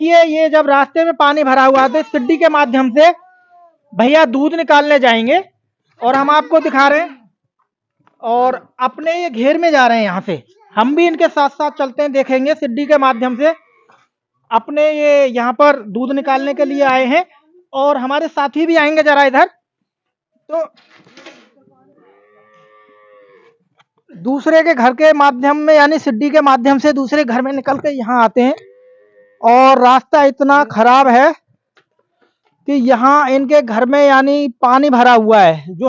कि ये जब रास्ते में पानी भरा हुआ है तो सिड्डी के माध्यम से भैया दूध निकालने जाएंगे और हम आपको दिखा रहे हैं और अपने ये घेर में जा रहे हैं। यहाँ से हम भी इनके साथ साथ चलते हैं, देखेंगे सिड्डी के माध्यम से अपने ये यहाँ पर दूध निकालने के लिए आए हैं और हमारे साथी भी आएंगे जरा इधर। तो दूसरे के घर के माध्यम में यानी सिड्डी के माध्यम से दूसरे घर में निकल के यहाँ आते हैं और रास्ता इतना खराब है कि यहाँ इनके घर में यानी पानी भरा हुआ है। जो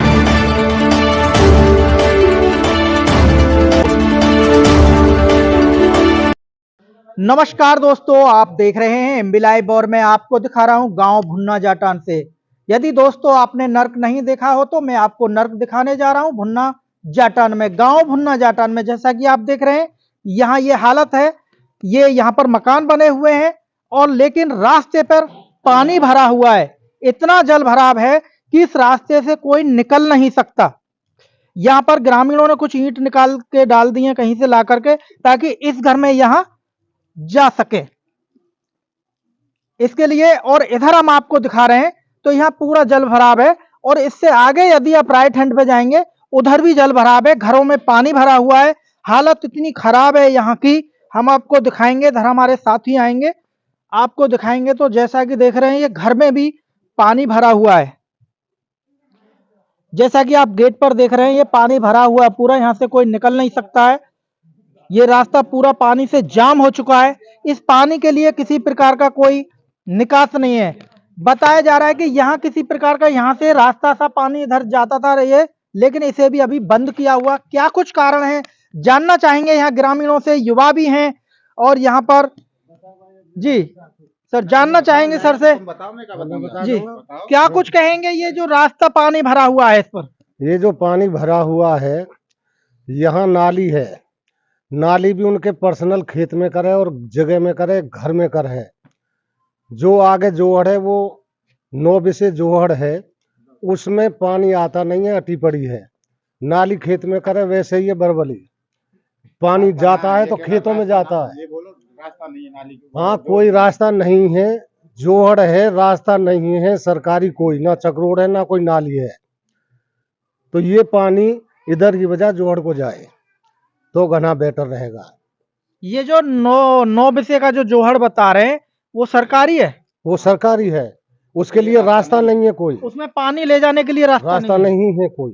नमस्कार दोस्तों, आप देख रहे हैं एमबी लाइव और मैं आपको दिखा रहा हूं गांव भुन्ना जाटान से। यदि दोस्तों आपने नर्क नहीं देखा हो तो मैं आपको नर्क दिखाने जा रहा हूं भुन्ना जाटान में, गांव भुन्ना जाटान में। जैसा कि आप देख रहे हैं यहाँ ये हालत है, ये यहाँ पर मकान बने हुए हैं और लेकिन रास्ते पर पानी भरा हुआ है। इतना जल भराव है कि इस रास्ते से कोई निकल नहीं सकता। यहाँ पर ग्रामीणों ने कुछ ईंट निकाल के डाल दी है कहीं से ला करके ताकि इस घर में यहाँ जा सके इसके लिए। और इधर हम आपको दिखा रहे हैं तो यहाँ पूरा जल भराव है और इससे आगे यदि आप राइट हैंड पे जाएंगे उधर भी जल भराव है, घरों में पानी भरा हुआ है। हालत इतनी खराब है यहाँ की, हम आपको दिखाएंगे। इधर हमारे साथी आएंगे, आपको दिखाएंगे। तो जैसा कि देख रहे हैं ये घर में भी पानी भरा हुआ है। जैसा कि आप गेट पर देख रहे हैं ये पानी भरा हुआ है पूरा, यहाँ से कोई निकल नहीं सकता है। ये रास्ता पूरा पानी से जाम हो चुका है। इस पानी के लिए किसी प्रकार का कोई निकास नहीं है। बताया जा रहा है कि यहाँ किसी प्रकार का यहाँ से रास्ता सा पानी इधर जाता था रही है, लेकिन इसे भी अभी बंद किया हुआ। क्या कुछ कारण है जानना चाहेंगे यहाँ ग्रामीणों से, युवा भी हैं और यहाँ पर जी सर जानना चाहेंगे सर से जी क्या कुछ कहेंगे। ये जो रास्ता पानी भरा हुआ है इस पर, ये जो पानी भरा हुआ है यहाँ नाली है, नाली भी उनके पर्सनल खेत में करे और जगह में करे, घर में कर है। जो आगे जोहड़ है वो 9 बिसे जोहड़ है, उसमें पानी आता नहीं है, अटी पड़ी है। नाली खेत में करे वैसे ही है बरबली, पानी जाता है तो खेतों में जाता है। रास्ता नहीं है नाली, हाँ कोई रास्ता नहीं है, जोहड़ है, रास्ता नहीं है सरकारी, कोई ना चक्रोड़ है ना कोई नाली है। तो ये पानी इधर की वजह जोहड़ को जाए तो घना बेटर रहेगा। ये जो 9 बिसे का जो जोहड़ बता रहे हैं वो सरकारी है? वो सरकारी है, उसके लिए रास्ता नहीं है कोई, उसमें पानी ले जाने के लिए रास्ता नहीं है कोई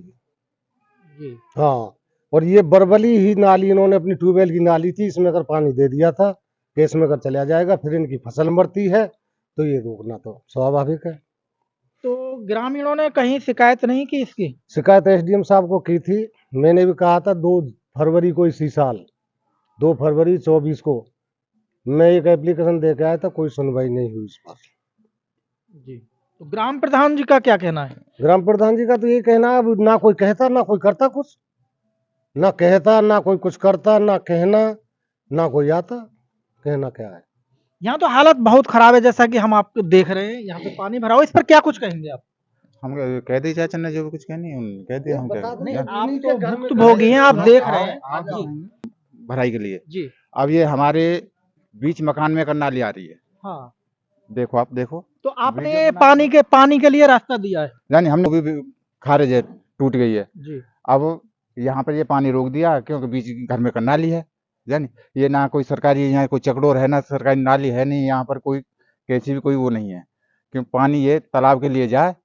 जी। हाँ, और ये बरबली ही नाली इन्होंने अपनी ट्यूबवेल की नाली थी, इसमें अगर पानी दे दिया था कि इसमें अगर चला जाएगा फिर इनकी फसल मरती है तो ये रोकना तो स्वाभाविक है। तो ग्रामीणों ने कहीं शिकायत नहीं की इसकी? शिकायत एसडीएम साहब को की थी, मैंने भी कहा था 2 फरवरी को इसी साल 2 फरवरी 24 को मैं एक एप्लीकेशन दे के आया था, कोई सुनवाई नहीं हुई इस पर जी। तो ग्राम प्रधान जी का क्या कहना है? ग्राम प्रधान जी का तो ये कहना है, अब ना कोई कहता ना कोई करता, कुछ ना कहता ना कोई कुछ करता, ना कहना ना कोई आता, कहना क्या है। यहाँ तो हालत बहुत खराब है जैसा कि हम आपको देख रहे हैं, यहाँ पे पानी भरा हुआ। इस पर क्या कुछ कहेंगे आप? हम कह दी चाचा ने जो भी कुछ कहनी है कह दिया। हम नहीं, आप तो भुक्तभोगी हैं, आप देख रहे हैं भराई के लिए जी। अब ये हमारे बीच मकान में करना नाली आ रही है। हाँ देखो आप देखो, तो आपने पानी के लिए रास्ता दिया है यानी हमने भी खारिज है, टूट गई है जी। अब यहाँ पर ये पानी रोक दिया क्योंकि बीच घर में करना नाली है। यानी ये ना कोई सरकारी यहाँ कोई चकडोर है ना सरकारी नाली है, नहीं यहाँ पर कोई कैसी भी कोई वो नहीं है, क्योंकि पानी ये तालाब के लिए जाए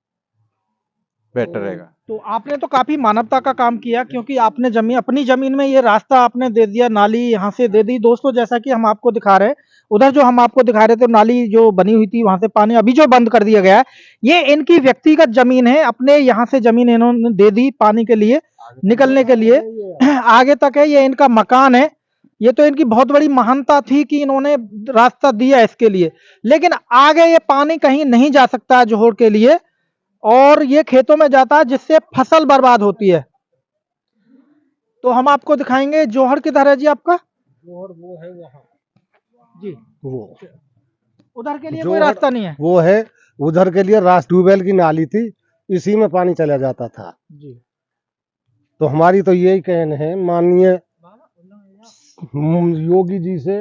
बेटर रहेगा। तो आपने तो काफी मानवता का काम किया क्योंकि आपने अपनी जमीन में ये रास्ता आपने दे दिया, नाली यहाँ से दे दी। दोस्तों जैसा कि हम आपको दिखा रहे हैं, उधर जो हम आपको दिखा रहे थे नाली जो बनी हुई थी वहां से पानी अभी जो बंद कर दिया गया है, ये इनकी व्यक्तिगत जमीन है। अपने यहाँ से जमीन इन्होंने दे दी पानी के लिए, निकलने के लिए आगे तक है। ये इनका मकान है, ये तो इनकी बहुत बड़ी महानता थी कि इन्होंने रास्ता दिया इसके लिए। लेकिन आगे ये पानी कहीं नहीं जा सकता है जोहड़ के लिए और ये खेतों में जाता है जिससे फसल बर्बाद होती है। तो हम आपको दिखाएंगे जोहड़ किधर है जी आपका? जोहड़ वो है वहाँ जी, वो उधर के लिए कोई रास्ता नहीं है। वो है उधर के लिए ट्यूबवेल की नाली थी, इसी में पानी चला जाता था जी। तो हमारी तो यही कहना है माननीय योगी जी से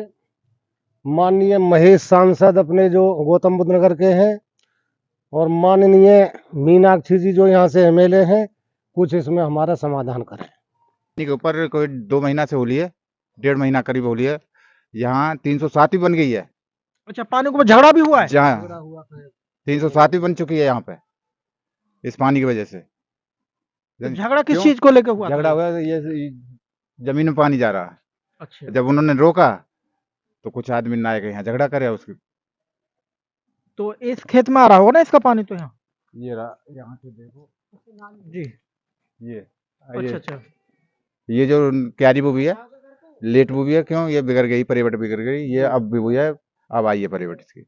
माननीय महेश सांसद अपने जो गौतम बुद्ध नगर के हैं, और माननीय मीनाक्षी जी जो यहाँ से एमएलए हैं, कुछ इसमें हमारा समाधान करें। पानी के ऊपर कोई 2 महीना से होली है, 1.5 महीना करीब होली है। यहाँ 307 भी बन गई है। अच्छा, पानी के ऊपर झगड़ा भी हुआ है? जहाँ 307 भी बन चुकी है यहाँ पे, इस पानी की वजह से। तो झगड़ा किस क्यों? चीज को लेकर हुआ था? झगड़ा हुआ है, ये जमीन में पानी जा रहा है। अच्छा, जब उन्होंने रोका तो कुछ आदमी ना आए यहाँ झगड़ा करे उसकी। तो इस खेत में आ रहा होगा ना इसका पानी तो यहाँ? ये यहाँ से देखो जी। ये अच्छा अच्छा। ये जो क्यारी वो भी है, लेट वो भी है। क्यों? ये बिगड़ गई, परिवट बिगड़ गई। ये अब भी वो है, अब आई है परिवट इसकी।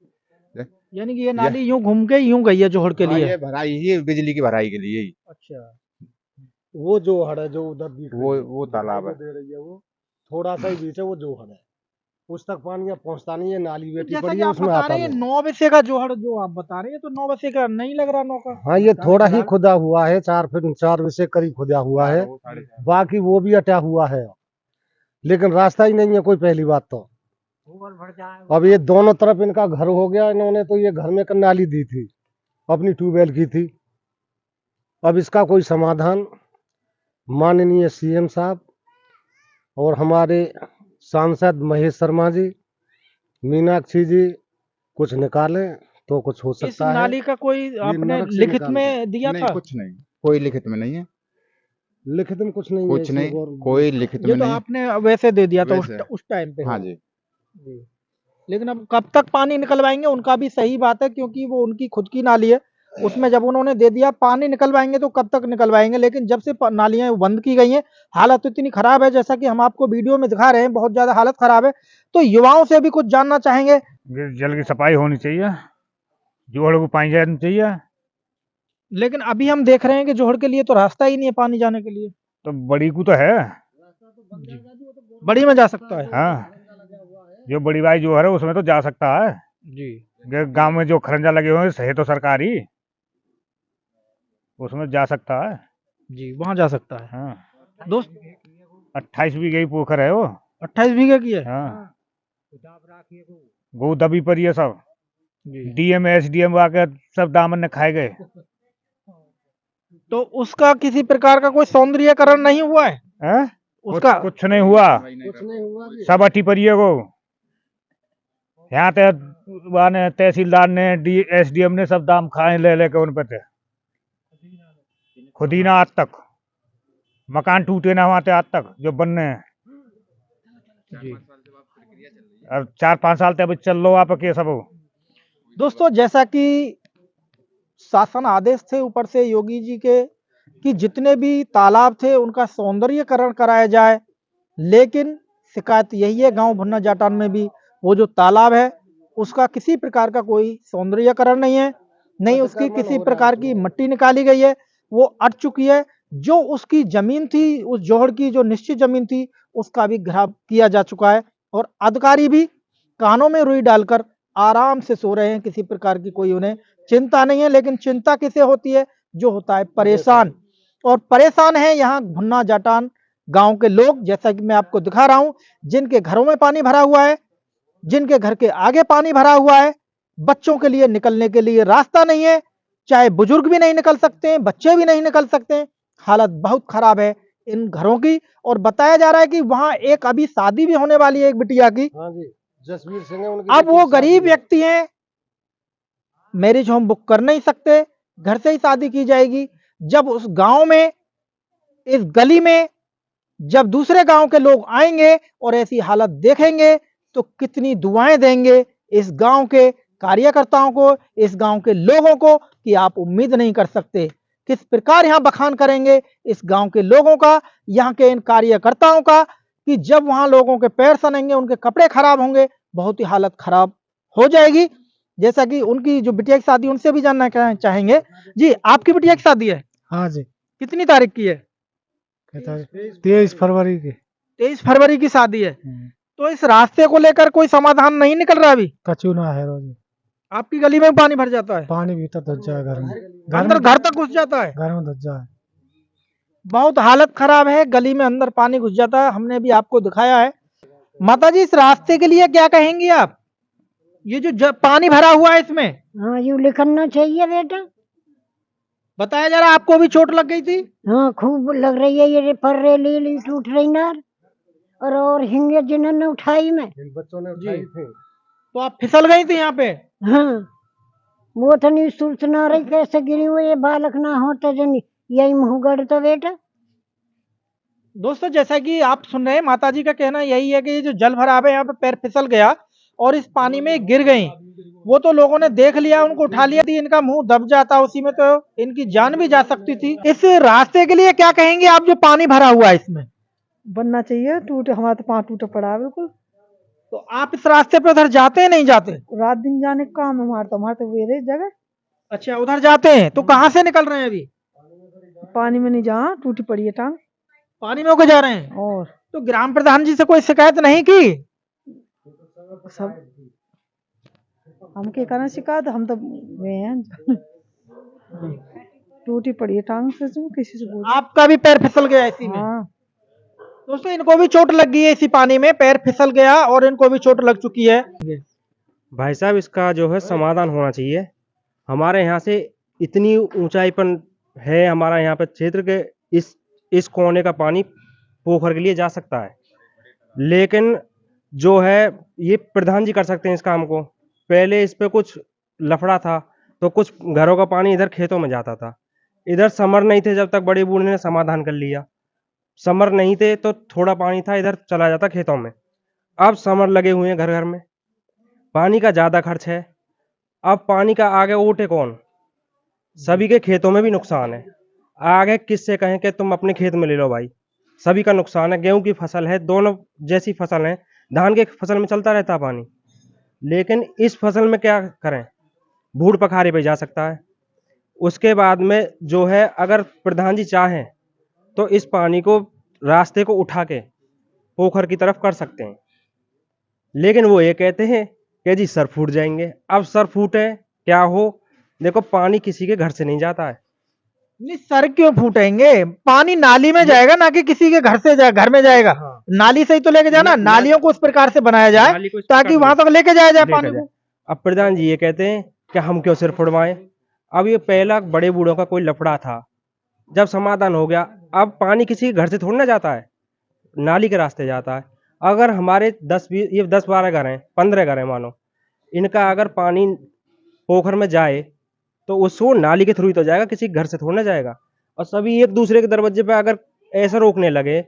यानी कि ये नाली यूं घूम के यूं गई है जोहड़ के हाँ, लिए? ये भराई, ये बिजली की भराई के लिए ही। अच्छा, वो जोहड़ है जो उधर दिख रही है, वो तालाब है। दे रही है, वो थोड़ा सा ही बीच है, वो जोहड़ है। उस तक पानी अब पहुँचता नहीं है, नाली बेटी जैसा पड़ी कि है, आप उसमें बता आता रहे हैं नहीं। 9 बजे का जोहड़ जो आप बता रहे हैं, तो 9 बजे का नहीं लग रहा नौका? हाँ, ये थोड़ा ही खुदा हुआ है, 4 से करीब खुदा हुआ है, बाकी वो भी अटा हुआ है, लेकिन रास्ता ही नहीं है कोई। पहली बात तो अब ये दोनों तरफ इनका घर हो गया, इन्होंने तो ये घर में एक नाली दी थी, अपनी ट्यूबवेल की थी। अब इसका कोई समाधान माननीय सीएम साहब और हमारे सांसद महेश शर्मा जी, मीनाक्षी जी कुछ निकालें तो कुछ हो इस सकता है। नाली का कोई आपने नरक से लिखित निकाल में दिया नहीं, था? कुछ नहीं, कोई लिखित में नहीं है। लिखित में कुछ नहीं है कुछ इसमें, नहीं, और कोई लिखित ये में तो नहीं। आपने वैसे दे दिया था वैसे। उस टाइम पे? हाँ जी। जी। लेकिन अब कब तक पानी निकलवाएंगे, उनका भी सही बात है, क्योंकि वो उनकी खुद की नाली है। उसमें जब उन्होंने दे दिया पानी निकलवाएंगे तो कब तक निकलवाएंगे, लेकिन जब से नालियां बंद की गई हैं, हालत इतनी खराब है, जैसा कि हम आपको वीडियो में दिखा रहे हैं, बहुत ज्यादा हालत खराब है। तो युवाओं से भी कुछ जानना चाहेंगे। जल की सफाई होनी चाहिए, जोड़ को पानी जाना चाहिए। लेकिन अभी हम देख रहे हैं कि जोहड़ के लिए तो रास्ता ही नहीं है पानी जाने के लिए। तो बड़ी को तो है। बड़ी में जा सकता है? हाँ, जो बड़ी बाई जो है उसमें तो जा सकता है। जी। गांव में जो खरंजा लगे हुए हैं, है तो सरकारी, उसमें जा सकता है। जी, वहां जा सकता है। हाँ, दोस्त 28 बीघे की पोखर है वो। 28 बीघे की है? हाँ, गौ दबी पड़ी है सब। जी। डीएम एसडीएम आके सब दामन ने खाए गए। तो उसका किसी प्रकार का कोई सौंदर्यीकरण नहीं हुआ है? हैं? उसका कुछ नहीं हुआ, सब अठी पड़ी है गो। यहाँ तहसीलदार ने एसडीएम ने सब दाम खाए ले लेके उन पे थे। खुद ही ना आज तक मकान टूटे ना वहां आज तक जो बनने हैं। जी। अब 4-5 साल तक चल लो आप के सब। दोस्तों, जैसा कि शासन आदेश थे ऊपर से योगी जी के कि जितने भी तालाब थे उनका सौंदर्यीकरण कराया जाए, लेकिन शिकायत यही है गांव भुन्ना जाटान में भी, वो जो तालाब है उसका किसी प्रकार का कोई सौंदर्यीकरण नहीं है, नहीं उसकी किसी प्रकार की मट्टी निकाली गई है, वो अट चुकी है। जो उसकी जमीन थी, उस जोहड़ की जो निश्चित जमीन थी, उसका भी घेराव किया जा चुका है, और अधिकारी भी कानों में रुई डालकर आराम से सो रहे हैं, किसी प्रकार की कोई उन्हें चिंता नहीं है। लेकिन चिंता किसे होती है? जो होता है परेशान, और परेशान है यहाँ भुन्ना जाटान गांव के लोग, जैसा कि मैं आपको दिखा रहा हूं, जिनके घरों में पानी भरा हुआ है, जिनके घर के आगे पानी भरा हुआ है, बच्चों के लिए निकलने के लिए रास्ता नहीं है, चाहे बुजुर्ग भी नहीं निकल सकते हैं, बच्चे भी नहीं निकल सकते हैं। हालत बहुत खराब है इन घरों की, और बताया जा रहा है कि वहां एक अभी शादी भी होने वाली है एक बिटिया की। हाँ जी, जसवीर सिंह है उनकी। अब वो गरीब व्यक्ति हैं, मैरिज होम बुक कर नहीं सकते, घर से ही शादी की जाएगी। जब उस गांव में, इस गली में, जब दूसरे गांव के लोग आएंगे और ऐसी हालत देखेंगे तो कितनी दुआएं देंगे इस गांव के कार्यकर्ताओं को, इस गांव के लोगों को, कि आप उम्मीद नहीं कर सकते। किस प्रकार यहां बखान करेंगे इस गांव के लोगों का, यहां के इन कार्यकर्ताओं का, कि जब वहां लोगों के पैर सनेंगे, उनके कपड़े खराब होंगे, बहुत ही हालत खराब हो जाएगी। जैसा कि उनकी जो बिटिया की शादी, उनसे भी जानना चाहेंगे। जी, आपकी बिटिया की शादी है? हाँ जी, कितनी तारीख की है? 23 फरवरी की। 23 फरवरी की शादी है। तो इस रास्ते को लेकर कोई समाधान नहीं निकल रहा अभी? कचू ना है रोज, आपकी गली में पानी भर जाता है? पानी भीतर धस जाए घर में, अंदर घर तक घुस जाता है? घर में धस जाए। बहुत हालत खराब है, गली में अंदर पानी घुस जाता है, हमने भी आपको दिखाया है। माताजी, इस रास्ते के लिए क्या कहेंगी आप? ये जो पानी भरा हुआ है इसमें, हाँ यूँ लिखना चाहिए बेटा। बताया जा रहा है आपको भी चोट लग गई थी। हाँ खूब लग रही है, ये पर ली टूट रही नार और हिंगे जिन्होंने उठाई में। बच्चों ने उठाई थी। तो आप फिसल गई थी यहाँ पे। हाँ वो तो नहीं सूचना रही कैसे गिरी हुई, ये बालक ना हो तो जन यही मुँह गड़ तो बेटा। दोस्तों जैसा कि आप सुन रहे हैं, माताजी का कहना यही है कि ये जो जल भराव है यहाँ पे पैर फिसल गया और इस पानी में गिर गई। वो तो लोगों ने देख लिया, उनको उठा लिया थी, इनका मुंह दब जाता उसी में तो इनकी जान भी जा सकती थी। इस रास्ते के लिए क्या कहेंगे आप, जो पानी भरा हुआ है इसमें? बनना चाहिए, टूटे हमारा तो पाँव टूटा पड़ा है बिल्कुल। तो आप इस रास्ते पे उधर जाते हैं नहीं जाते? रात दिन जाने का काम है हमारा तो वे रही जगह। अच्छा उधर जाते हैं, तो कहाँ से निकल रहे हैं अभी? पानी में नहीं जा, टूटी पड़ी है टांग। पानी में होकर जा रहे हैं। और तो ग्राम प्रधान जी से कोई शिकायत नहीं की? सब हम क्या करना शिकायत, हम तो वे हैं टूटी पड़ी है टांग से, तुम किसी से पूछ। आपका भी पैर फिसल गया इसी में? हाँ दोस्तों इनको भी चोट लग गई है इसी पानी में, पैर फिसल गया और इनको भी चोट लग चुकी है। भाई साहब इसका जो है समाधान होना चाहिए। हमारे यहाँ से इतनी ऊंचाई पर है, हमारा यहाँ पे क्षेत्र के इस कोने का पानी पोखर के लिए जा सकता है, लेकिन जो है ये प्रधान जी कर सकते हैं इस काम को। पहले इस पे कुछ लफड़ा था तो कुछ घरों का पानी इधर खेतों में जाता था, इधर समर नहीं थे जब तक बड़े बूढ़े ने समाधान कर लिया। समर नहीं थे तो थोड़ा पानी था, इधर चला जाता खेतों में। अब समर लगे हुए हैं घर घर में, पानी का ज़्यादा खर्च है। अब पानी का आगे उठे कौन? सभी के खेतों में भी नुकसान है। आगे किससे कहें कि तुम अपने खेत में ले लो भाई, सभी का नुकसान है। गेहूं की फसल है, दोनों जैसी फसल है, धान के फसल में चलता रहता है पानी, लेकिन इस फसल में क्या करें? बूढ़ पखारे पे जा सकता है। उसके बाद में जो है अगर प्रधान जी चाहें तो इस पानी को रास्ते को उठा के पोखर की तरफ कर सकते हैं, लेकिन वो ये कहते हैं कि जी सर फूट जाएंगे। अब सर फूटे क्या हो, देखो पानी किसी के घर से नहीं जाता है। नहीं सर क्यों फूटेंगे, पानी नाली में जाएगा ना कि किसी के घर से घर में जाएगा। हाँ। नाली से ही तो लेके जाना, नालियों को उस प्रकार से बनाया जाए नाली को इस ताकि प्रकार वहां तक लेके जाया जाए लेकर पानी जाए। को। अब प्रधान जी ये कहते हैं कि हम क्यों सिर फुड़वाएं। अब ये पहला बड़े बूढ़ों का कोई लफड़ा था, जब समाधान हो गया, अब पानी किसी के घर से थोड़ी ना जाता है, नाली के रास्ते जाता है। अगर हमारे 10-12 घर हैं, 15 घर हैं मानो, इनका अगर पानी पोखर में जाए तो उसको नाली के थ्रू ही तो जाएगा, किसी घर से थोड़ा ना जाएगा। और सभी एक दूसरे के दरवाजे पे अगर ऐसा रोकने लगे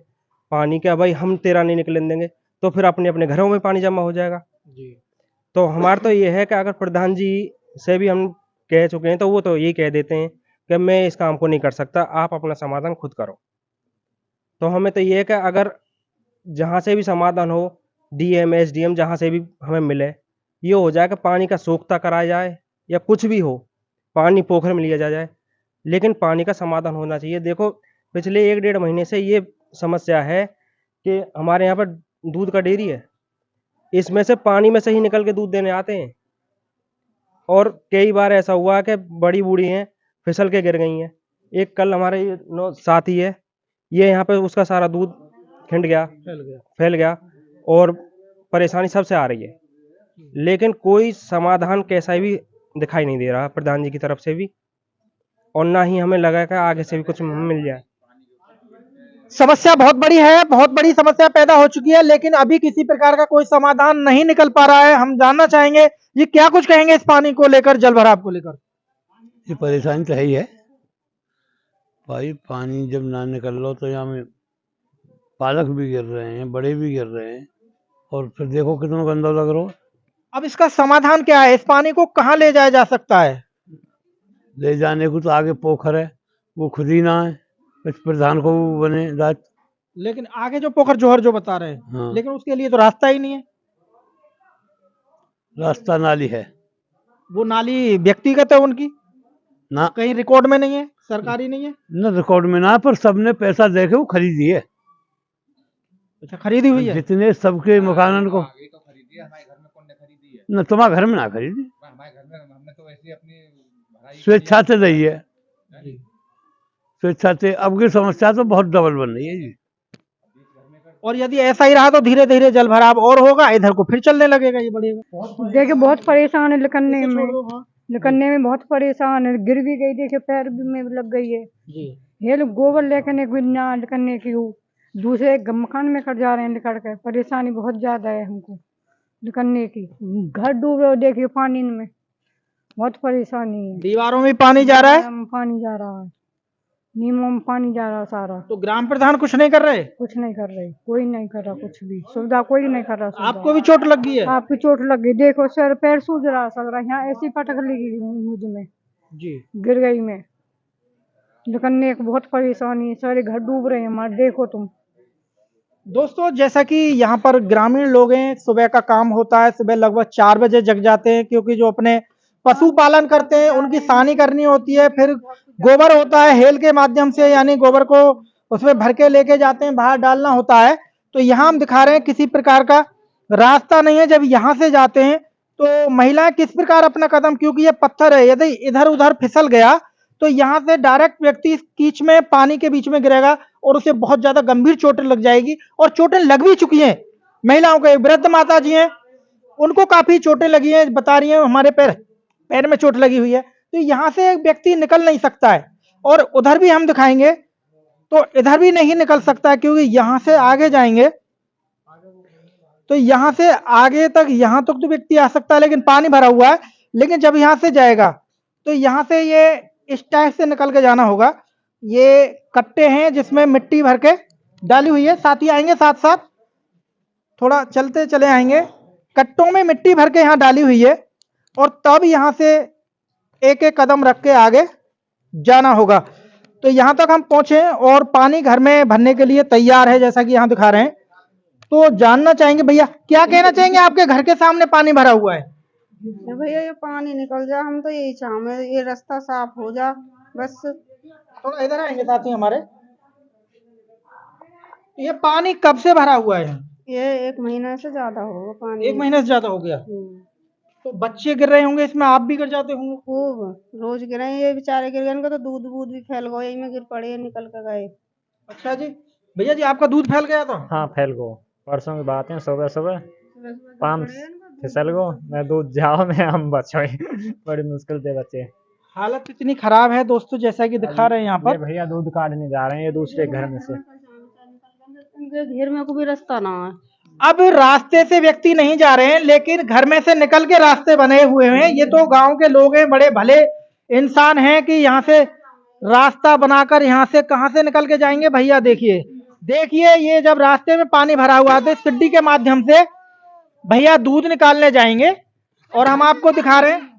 पानी का, भाई हम तेरा नहीं निकलने देंगे, तो फिर अपने अपने घरों में पानी जमा हो जाएगा जी। तो हमारा तो ये है कि अगर प्रधान जी से भी हम कह चुके हैं तो वो तो यही कह देते हैं कि मैं इस काम को नहीं कर सकता, आप अपना समाधान खुद करो। तो हमें तो ये है कि अगर जहाँ से भी समाधान हो, डीएम एसडीएम जहाँ से भी हमें मिले, ये हो जाए कि पानी का सोखता कराया जाए या कुछ भी हो, पानी पोखर में लिया जाए, लेकिन पानी का समाधान होना चाहिए। देखो पिछले 1-1.5 महीने से ये समस्या है कि हमारे यहाँ पर दूध का डेयरी है, इसमें से पानी में से ही निकल के दूध देने आते हैं, और कई बार ऐसा हुआ कि बड़ी बूढ़ी हैं फिसल के गिर गई हैं। एक कल हमारे साथी है, ये यहाँ पे उसका सारा दूध खिंड गया, फैल गया और परेशानी सबसे आ रही है, लेकिन कोई समाधान कैसा भी दिखाई नहीं दे रहा प्रधान जी की तरफ से भी, और ना ही हमें लगा कि आगे से भी कुछ मिल जाए। समस्या बहुत बड़ी है, बहुत बड़ी समस्या पैदा हो चुकी है, लेकिन अभी किसी प्रकार का कोई समाधान नहीं निकल पा रहा है। हम जानना चाहेंगे ये क्या कुछ कहेंगे इस पानी को लेकर, जल भराव को लेकर। ये परेशानी तो है ही है भाई, पानी जब ना निकल लो तो यहाँ में पालक भी गिर रहे हैं, बड़े भी गिर रहे हैं, और फिर देखो कितना गंदा लग रहा है। अब इसका समाधान क्या है, इस पानी को कहाँ ले जाया जा सकता है? ले जाने को तो आगे पोखर है, वो खुद ही ना है, इस प्रधान को बने दायित्व। लेकिन आगे जो पोखर जोहर जो बता रहे हैं, हाँ। लेकिन उसके लिए तो रास्ता ही नहीं है। रास्ता नाली है, वो नाली व्यक्तिगत है उनकी, ना कहीं रिकॉर्ड में नहीं है, सरकारी नहीं है। न रिकॉर्ड में ना, पर सबने पैसा दे के वो खरीदी है। अच्छा खरीदी हुई है। जितने सबके मकानन को न, तुम्हारे घर में ना खरीदी, स्वेच्छा से रही है, स्वेच्छा से। अब की समस्या तो बहुत डबल बन रही है जी। और यदि ऐसा ही रहा तो धीरे धीरे जल भराव और होगा, इधर को फिर चलने लगेगा, ये बढ़ेगा। देखिए बहुत परेशान है निकलने इसे में, छोड़ दो, हाँ। निकलने में बहुत परेशान है, गिर भी गई, देखिए पैर भी में लग गई है। जी। ये लोग गोबर लेकर गिरना निकलने की दूसरे मकान में कर जा रहे हैं, निकल कर परेशानी बहुत ज्यादा है हमको निकलने की। घर डूब रहे हो, देखिए पानी में बहुत परेशानी है। दीवारों में पानी जा रहा है, पानी जा रहा है, नीमों में पानी जा रहा है सारा। तो ग्राम प्रधान कुछ नहीं कर रहे? कुछ नहीं कर रहे, कोई नहीं कर रहा, कुछ भी सुविधा कोई नहीं कर रहा। सुविधा। आपको भी चोट लग गई है? आपकी चोट लग गई, देखो सर पैर सूज रहा सग रहा, यहाँ ऐसी पटक लगी मुझ में, जी। गिर गई मैं। निकलने की बहुत परेशानी है, सारे घर डूब रहे हैं हमारे, देखो तुम। दोस्तों जैसा कि यहाँ पर ग्रामीण लोग हैं, सुबह का काम होता है, सुबह लगभग 4 बजे जग जाते हैं, क्योंकि जो अपने पशुपालन करते हैं उनकी सानी करनी होती है, फिर गोबर होता है हेल के माध्यम से, यानी गोबर को उसमें भर के लेके जाते हैं, बाहर डालना होता है। तो यहाँ हम दिखा रहे हैं किसी प्रकार का रास्ता नहीं है। जब यहाँ से जाते हैं तो महिलाएं किस प्रकार अपना कदम, क्योंकि ये पत्थर है, यदि इधर उधर फिसल गया तो यहाँ से डायरेक्ट व्यक्ति कीच में पानी के बीच में गिरेगा और उसे बहुत ज्यादा गंभीर चोटें लग जाएगी, और चोटें लग भी चुकी हैं महिलाओं को। वृद्ध माता जी हैं, उनको काफी चोटें लगी हैं, बता रही हैं हमारे पैर में चोट लगी हुई है। तो यहाँ से एक व्यक्ति निकल नहीं सकता है, और उधर भी हम दिखाएंगे तो इधर भी नहीं निकल सकता है, क्योंकि यहाँ से आगे जाएंगे तो यहाँ से आगे तक, यहाँ तक तो व्यक्ति आ सकता है लेकिन पानी भरा हुआ है। लेकिन जब यहाँ से जाएगा तो यहाँ से ये इस टाइप से निकल के जाना होगा। ये कट्टे हैं जिसमें मिट्टी भर के डाली हुई है, साथी आएंगे साथ साथ, थोड़ा चलते चले आएंगे। कट्टों में मिट्टी भर के यहाँ डाली हुई है, और तब यहाँ से एक एक कदम रख के आगे जाना होगा। तो यहाँ तक हम पहुंचे और पानी घर में भरने के लिए तैयार है, जैसा कि यहाँ दिखा रहे हैं। तो जानना चाहेंगे भैया, क्या कहना चाहेंगे, आपके घर के सामने पानी भरा हुआ है? भैया ये पानी निकल जा, हम तो यही चाहेंगे, ये रास्ता साफ हो जा बस। थोड़ा इधर आएंगे साथी हमारे। ये पानी कब से भरा हुआ है? ये 1 महीना से ज्यादा होगा पानी। 1 महीने से ज्यादा हो गया। तो बच्चे गिर रहे होंगे इसमें, आप भी गिर जाते होंगे? खूब रोज गिरे, ये बेचारे गिर गए, इनका तो दूध भी फैल गया, यही में गिर पड़े, निकल कर गए। अच्छा जी। भैया जी आपका दूध फैल गया था? हाँ फैल गो, परसों की बात है, सुबह सुबह पाम फिसल गो, मैं दूध जाओ में हम बचोए बड़ी मुश्किल से बचे। हालत इतनी खराब है दोस्तों, जैसा कि दिखा रहे हैं यहाँ पर। भैया दूध काटने जा रहे हैं, ये दूसरे घर में से, इनके घेर में कोई रास्ता ना है। अब रास्ते से व्यक्ति नहीं जा रहे हैं, लेकिन घर में से निकल के रास्ते बने हुए हैं। ये तो गांव के लोग हैं, बड़े भले इंसान हैं कि यहाँ से रास्ता बनाकर यहाँ से कहाँ से निकल के जाएंगे। भैया देखिए ये जब रास्ते में पानी भरा हुआ है तो सिड्डी के माध्यम से भैया दूध निकालने जाएंगे, और हम आपको दिखा रहे हैं,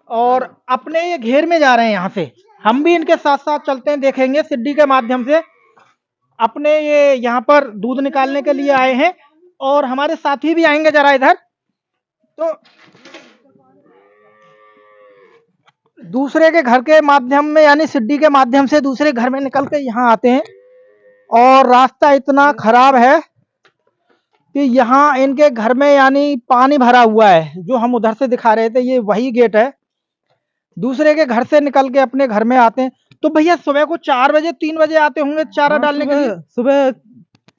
और अपने ये घेर में जा रहे हैं। यहाँ से हम भी इनके साथ साथ चलते हैं, देखेंगे सिड्डी के माध्यम से अपने ये यहाँ पर दूध निकालने के लिए आए हैं, और हमारे साथी भी आएंगे जरा इधर। तो दूसरे के घर के माध्यम में, यानी सिड्डी के माध्यम से दूसरे घर में निकल के यहाँ आते हैं, और रास्ता इतना खराब है कि यहाँ इनके घर में यानी पानी भरा हुआ है। जो हम उधर से दिखा रहे थे ये वही गेट है, दूसरे के घर से निकल के अपने घर में आते हैं। तो भैया सुबह को 4 बजे 3 बजे आते होंगे चारा डालने के लिए? सुबह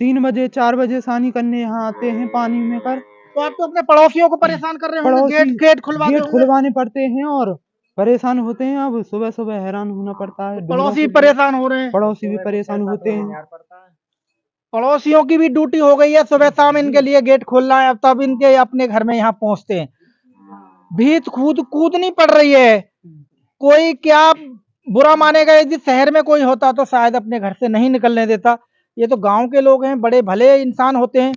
3 बजे 4 बजे सानी करने यहाँ आते हैं पानी में कर। तो आप तो अपने पड़ोसियों को परेशान कर रहे होंगे, गेट खुलवाने पड़ते हैं और परेशान होते हैं। अब सुबह सुबह हैरान होना पड़ता है, पड़ोसी परेशान हो रहे हैं, पड़ोसी भी परेशान होते हैं। पड़ोसियों की भी ड्यूटी हो गई है, सुबह शाम इनके लिए गेट खोलना है, तब इनके अपने घर में यहाँ पहुंचते हैं। भीत कूदनी पड़ रही है। कोई क्या बुरा मानेगा, यदि शहर में कोई होता तो शायद अपने घर से नहीं निकलने देता। ये तो गांव के लोग हैं, बड़े भले इंसान होते हैं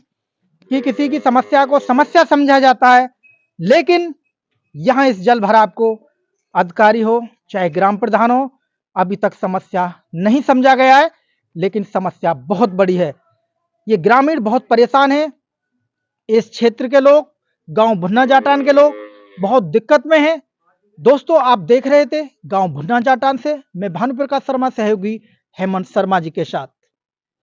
कि किसी की समस्या को समस्या समझा जाता है। लेकिन यहाँ इस जल भराव को अधिकारी हो चाहे ग्राम प्रधान हो, अभी तक समस्या नहीं समझा गया है, लेकिन समस्या बहुत बड़ी है। ये ग्रामीण बहुत परेशान हैं, इस क्षेत्र के लोग, गांव भुन्ना जाटान के लोग बहुत दिक्कत में हैं। दोस्तों आप देख रहे थे गांव भुन्ना जाटान से मैं भानु प्रकाश शर्मा, सहयोगी हेमंत शर्मा जी के साथ।